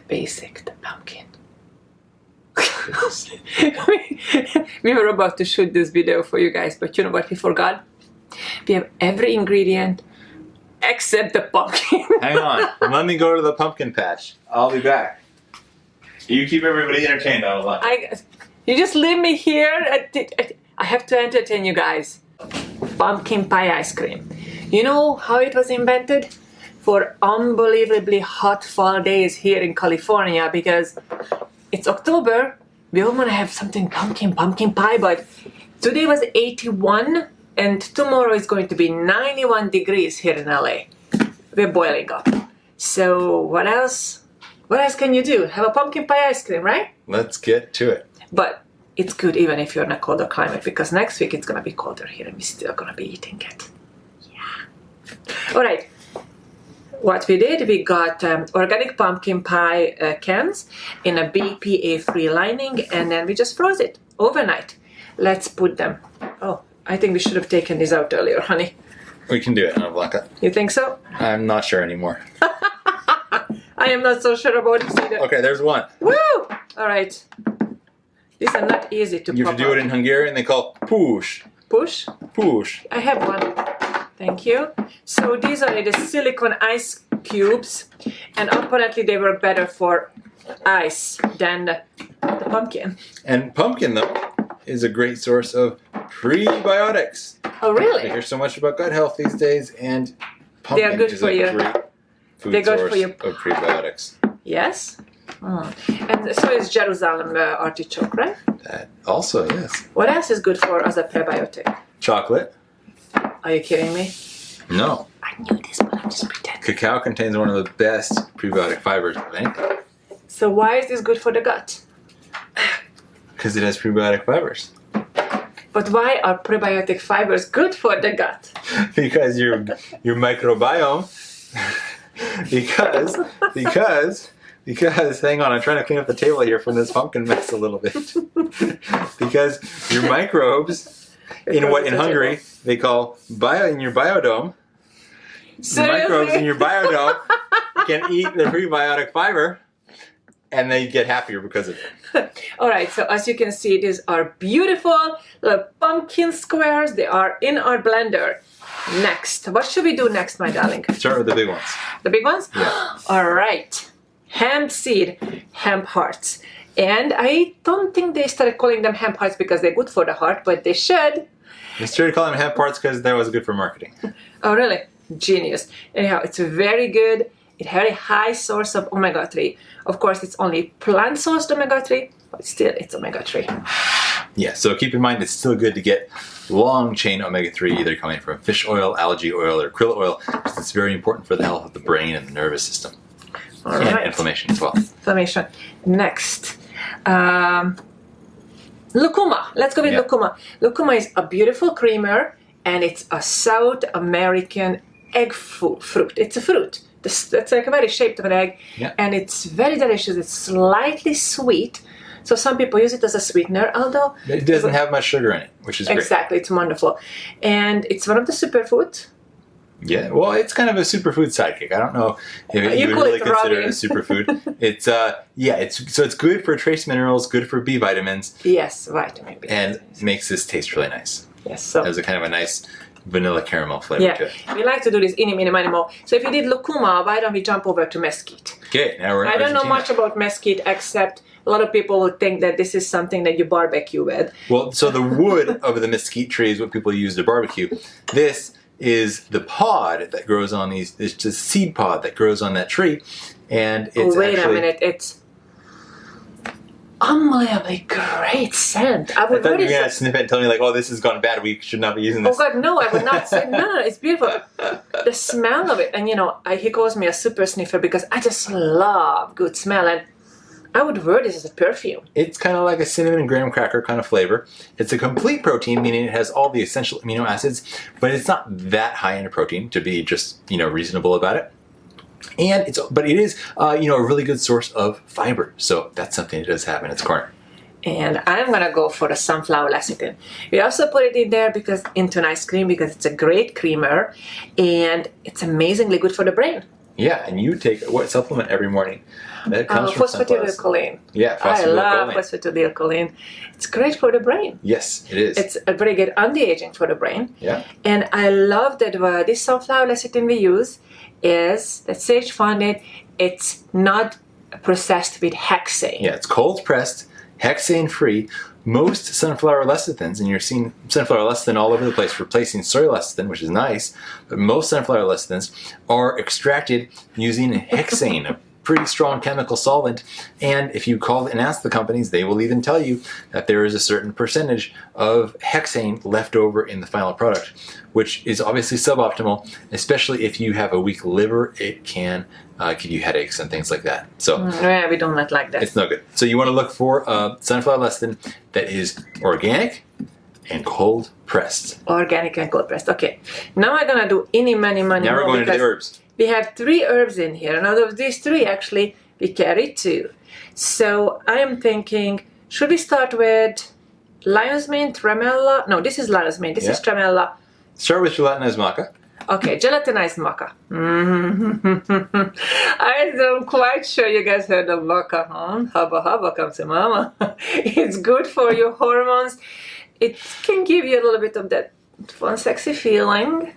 basic, the pumpkin. We were about to shoot this video for you guys, but you know what we forgot? We have every ingredient except the pumpkin. Hang on, let me go to the pumpkin patch. I'll be back. You keep everybody entertained, AnnaBlanca. You just leave me here. I have to entertain you guys. Pumpkin pie ice cream. You know how it was invented? For unbelievably hot fall days here in California, because it's October. We all want to have something pumpkin pie, but today was 81 and tomorrow is going to be 91 degrees here in LA. We're boiling up. So what else? What else can you do? Have a pumpkin pie ice cream, right? Let's get to it. But it's good even if you're in a colder climate, because next week it's going to be colder here and we're still going to be eating it. Yeah. All right. What we did, we got organic pumpkin pie cans in a BPA-free lining, and then we just froze it overnight. Let's put them. Oh, I think we should have taken these out earlier, honey. We can do it, AnnaBlanca. You think so? I'm not sure anymore. I am not so sure about this either. Okay, there's one. Woo! All right. These are not easy to pop You have to do it in Hungarian. They call push. Push? Push. I have one. Thank you. So these are the silicone ice cubes, and apparently they work better for ice than the pumpkin. And pumpkin, though, is a great source of prebiotics. Oh, really? I hear so much about gut health these days, and pumpkin good is for a you. great food They're good source for you. of prebiotics. Yes? And so is Jerusalem artichoke, right? That also, yes. What else is good for as a prebiotic? Chocolate? Are you kidding me? No. I knew this, but I'm just pretending. Cacao contains one of the best prebiotic fibers of anything. So why is this good for the gut? Because it has prebiotic fibers. But why are prebiotic fibers good for the gut? Because your microbiome. Because hang on, I'm trying to clean up the table here from this pumpkin mess a little bit. Because your microbes in Hungary they call in your biodome. The microbes in your biodome can eat the prebiotic fiber, and they get happier because of it. All right, so as you can see, these are beautiful little pumpkin squares. They are in our blender. Next, what should we do next, my darling? Start with the big ones. The big ones? Yeah. All right. Hemp seed, hemp hearts. And I don't think they started calling them hemp hearts because they're good for the heart, but they should. They started calling them hemp hearts because that was good for marketing. Oh, really? Genius. Anyhow, it's very good. It has a high source of omega-3. Of course, it's only plant-sourced omega-3, but still, it's omega-3. Yeah, so keep in mind it's still good to get long-chain omega-3, either coming from fish oil, algae oil, or krill oil, because it's very important for the health of the brain and the nervous system. All and right. inflammation as well. Inflammation. Next. Lucuma. Let's go with lucuma. Lucuma is a beautiful creamer, and it's a South American egg fruit. It's a fruit. It's like a very shaped of an egg, and it's very delicious. It's slightly sweet, so some people use it as a sweetener, although it doesn't have much sugar in it, which is great. Exactly, it's wonderful, and it's one of the superfoods. Yeah, well, it's kind of a superfood sidekick. I don't know if you would really consider it a superfood. It's it's good for trace minerals, good for B vitamins. Yes, vitamin B. And makes this taste really nice. Yes, so there's a kind of a nice vanilla caramel flavor to it. We like to do this any minimal. So if you did lucuma, why don't we jump over to mesquite? Okay, now we're in I don't know Argentina. much about mesquite, except a lot of people will think that this is something that you barbecue with. Well, so the wood of the mesquite tree is what people use to barbecue. This is the pod that grows on these. It's just seed pod that grows on that tree, and it's wait a minute, it's unbelievably great scent. I thought you were gonna sniff it and tell me like, "Oh, this has gone bad. We should not be using this." Oh God, no! I would not say no. It's beautiful. The smell of it, and you know, he calls me a super sniffer because I just love good smell, and I would wear this as a perfume. It's kind of like a cinnamon and graham cracker kind of flavor. It's a complete protein, meaning it has all the essential amino acids, but it's not that high in protein to be just, reasonable about it. And it is a really good source of fiber. So that's something it does have in its corner. And I'm gonna go for the sunflower lecithin. We also put it in there into an ice cream because it's a great creamer and it's amazingly good for the brain. Yeah, and you take what supplement every morning? That comes from sunflower. Phosphatidylcholine. Yeah, I love phosphatidylcholine. phosphatidylcholine. It's great for the brain. Yes, it is. It's a very good anti-aging for the brain. Yeah. And I love that this sunflower lecithin we use is that Sage found it's not processed with hexane. Yeah, it's cold pressed, hexane free. Most sunflower lecithins, and you're seeing sunflower lecithin all over the place, replacing soy lecithin, which is nice, but most sunflower lecithins are extracted using hexane, a pretty strong chemical solvent. And if you call and ask the companies, they will even tell you that there is a certain percentage of hexane left over in the final product, which is obviously suboptimal, especially if you have a weak liver. It can give you headaches and things like that. So yeah, we don't like that. It's no good. So you want to look for sunflower lecithin that is organic and cold pressed. Organic and cold pressed. Okay. Now I'm gonna do any, many, many Now we're more going into the herbs. we have 3 herbs in here, and out of these 3, actually, we carry 2. So I am thinking, should we start with lion's mane, tremella? No, this is lion's mane. This is tremella. Start with gelatinized maca. Okay, gelatinized maca. I'm quite sure you guys heard of maca, huh? Hubba hubba, come to mama. It's good for your hormones. It can give you a little bit of that fun, sexy feeling.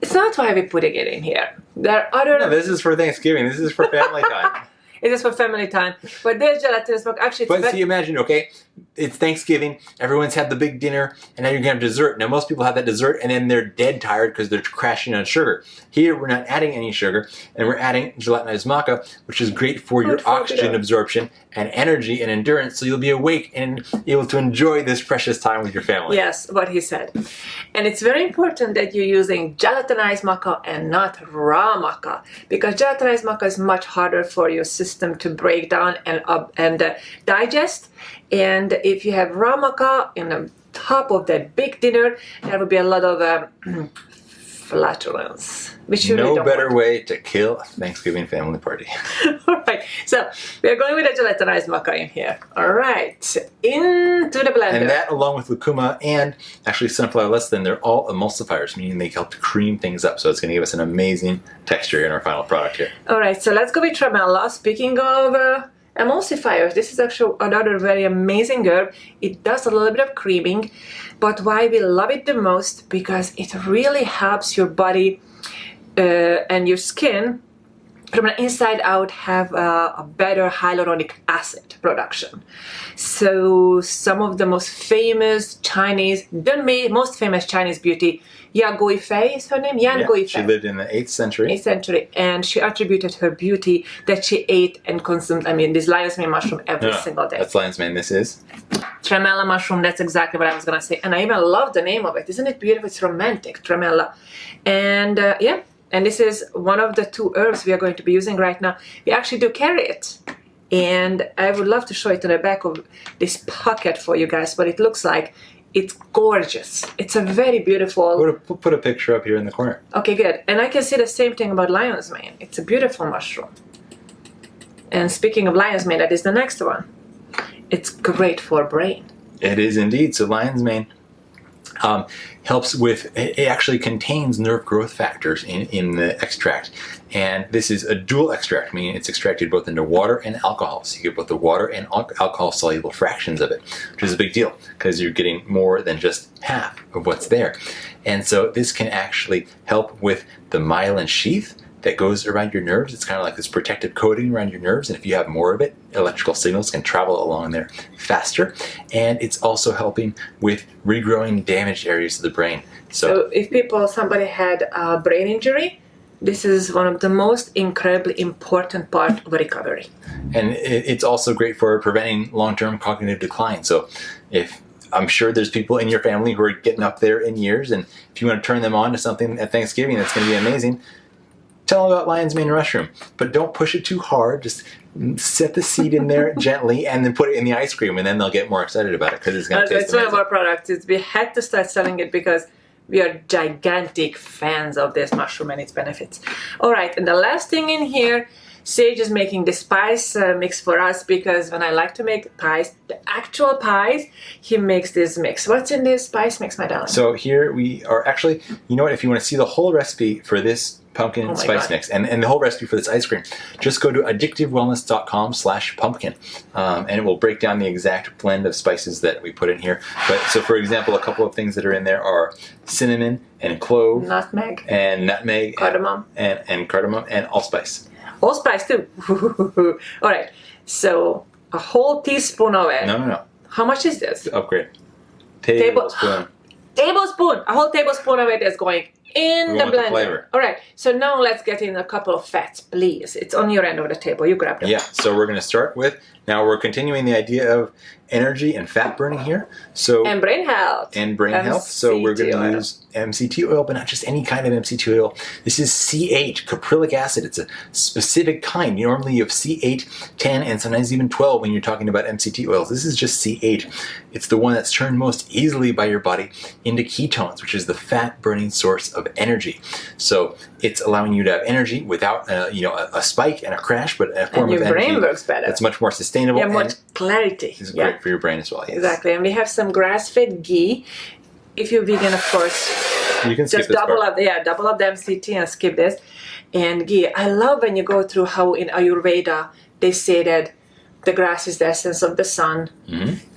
It's not why we're putting it in here. There are other... No, this is for Thanksgiving. This is for family time. It is for family time. But there's gelatinous milk. Actually, But see, imagine, okay, it's Thanksgiving, everyone's had the big dinner, and now you're going to have dessert. Now, most people have that dessert, and then they're dead tired because they're crashing on sugar. Here, we're not adding any sugar, and we're adding gelatinized maca, which is great for your oxygen absorption and energy and endurance, so you'll be awake and able to enjoy this precious time with your family. Yes, what he said. And it's very important that you're using gelatinized maca and not raw maca, because gelatinized maca is much harder for your system to break down and digest. And if you have raw maca in the top of that big dinner, there will be a lot of flatulence. Which you really No don't better want. way to kill a Thanksgiving family party. Alright, so we're going with the gelatinized maca in here. Alright, into the blender. And that, along with lucuma and actually sunflower lecithin, they're all emulsifiers, meaning they help to cream things up. So it's going to give us an amazing texture in our final product here. Alright, so let's go with tremella. Speaking of emulsifiers, this is actually another very amazing herb. It does a little bit of creaming, but why we love it the most, because it really helps your body and your skin from the inside out have a better hyaluronic acid production. So some of the most famous Chinese, most famous Chinese beauty, Ya Guifei is her name? Yan Guifei. She lived in the 8th century. 8th century, and she attributed her beauty that she ate and consumed, this lion's mane mushroom every single day. That's lion's mane, this is. Tremella mushroom, that's exactly what I was gonna say. And I even love the name of it. Isn't it beautiful? It's romantic, tremella. And yeah, and this is one of the 2 herbs we are going to be using right now. We actually do carry it. And I would love to show it on the back of this pocket for you guys, what it looks like. It's gorgeous. It's a very beautiful... Put a picture up here in the corner. Okay, good. And I can say the same thing about lion's mane. It's a beautiful mushroom. And speaking of lion's mane, that is the next one. It's great for brain. It is indeed. So lion's mane helps with, it actually contains nerve growth factors in the extract. And this is a dual extract, meaning it's extracted both into water and alcohol. So you get both the water and alcohol soluble fractions of it, which is a big deal because you're getting more than just half of what's there. And so this can actually help with the myelin sheath that goes around your nerves. It's kind of like this protective coating around your nerves, and if you have more of it, electrical signals can travel along there faster. And it's also helping with regrowing damaged areas of the brain. So if somebody had a brain injury, this is one of the most incredibly important part of recovery. And it's also great for preventing long-term cognitive decline. So I'm sure there's people in your family who are getting up there in years, and if you want to turn them on to something at Thanksgiving that's going to be amazing, tell them about lion's mane mushroom, but don't push it too hard. Just set the seed in there gently and then put it in the ice cream, and then they'll get more excited about it because it's going to taste amazing. It's one of our products. We had to start selling it because we are gigantic fans of this mushroom and its benefits. All right, and the last thing in here, Sage is making the spice mix for us, because when I like to make pies, the actual pies, he makes this mix. What's in this spice mix, my darling? So here we are actually, you know what, if you want to see the whole recipe for this pumpkin spice mix. And the whole recipe for this ice cream, just go to addictivewellness.com/pumpkin, and it will break down the exact blend of spices that we put in here. But so, for example, a couple of things that are in there are cinnamon and clove, nutmeg, cardamom, and cardamom, and allspice. Allspice too. All right. So a whole teaspoon of it. No. How much is this? Upgrade. Tablespoon. Tablespoon. A whole tablespoon of it is going in the blender. Flavor. All right. So now let's get in a couple of fats, please. It's on your end of the table. You grab them. Yeah. So we're going to start with. Now we're continuing the idea of energy and fat burning here. So and brain health. So we're going to use MCT oil, but not just any kind of MCT oil. This is C8, caprylic acid. It's a specific kind. Normally you have C8, 10, and sometimes even 12 when you're talking about MCT oils. This is just C8. It's the one that's turned most easily by your body into ketones, which is the fat burning source of energy. So it's allowing you to have energy without a spike and a crash, but a form of energy. Your brain works better. It's much more sustainable. Yeah, much clarity. It's great for your brain as well. Yes. Exactly. And we have some grass-fed ghee. If you're vegan, of course, you can skip just this double part. double up the MCT and skip this. And ghee. I love when you go through how in Ayurveda they say that the grass is the essence of the sun,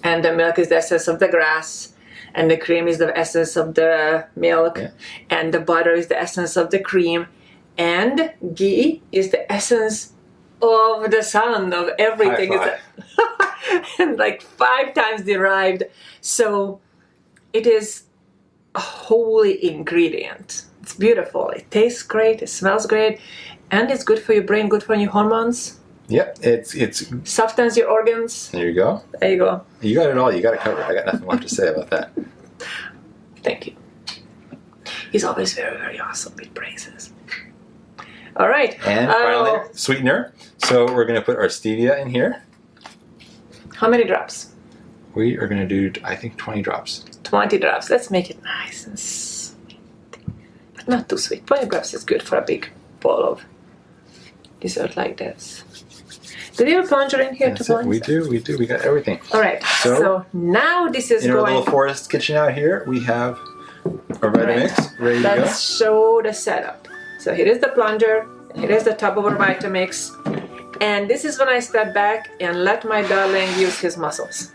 and the milk is the essence of the grass, and the cream is the essence of the milk, and the butter is the essence of the cream, and ghee is the essence of the sun, of everything. And like 5 times derived. So it is a holy ingredient. It's beautiful. It tastes great. It smells great. And it's good for your brain, good for your hormones. Yep, it's softens your organs. There you go. There you go. You got it all. You got it covered. I got nothing left to say about that. Thank you. He's always very, very awesome with praises. All right. And finally, sweetener. So we're going to put our stevia in here. How many drops? We are going to do, I think, 20 drops. 20 drops. Let's make it nice and sweet. But not too sweet. 20 drops is good for a big bowl of dessert like this. Do we have a plunger in here to blend? We do. We got everything. All right. So now this is in our little forest kitchen out here, we have our Vitamix ready to go. Let's show the setup. So here is the plunger. Here is the top of our Vitamix. And this is when I step back and let my darling use his muscles.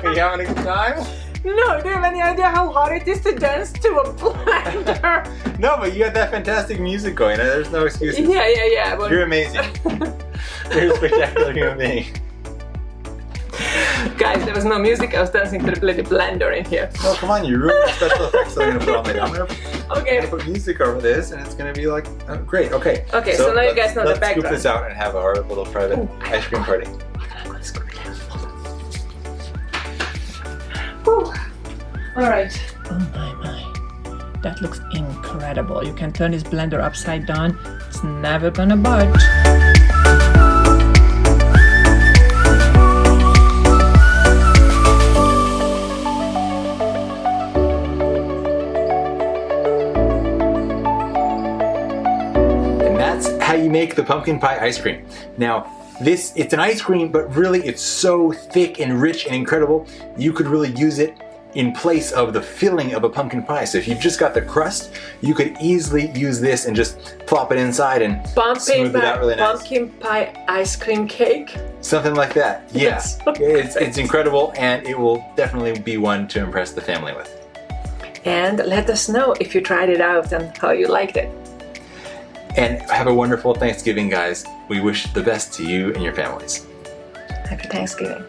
Are you having a good time? No, do you have any idea how hard it is to dance to a blender? No, but you had that fantastic music going. There's no excuses. Yeah. But... You're amazing. You're a spectacular human being. Guys, there was no music. I was dancing to the bloody blender in here. No, come on, you ruined the special effects that I'm going to put on later. I'm going to put music over this, and it's going to be like, great, okay. Okay, so now you guys know the background. Let's scoop this out and have our little private ice cream party. I'm going to scoop it out. Alright. Oh my. That looks incredible. You can turn this blender upside down. It's never gonna budge. And that's how you make the pumpkin pie ice cream. Now, it's an ice cream, but really it's so thick and rich and incredible, you could really use it in place of the filling of a pumpkin pie. So if you've just got the crust, you could easily use this and just plop it inside and smooth it out really nice. Pumpkin pie ice cream cake? Something like that, yes. It's incredible, and it will definitely be one to impress the family with. And let us know if you tried it out and how you liked it. And have a wonderful Thanksgiving, guys. We wish the best to you and your families. Happy Thanksgiving.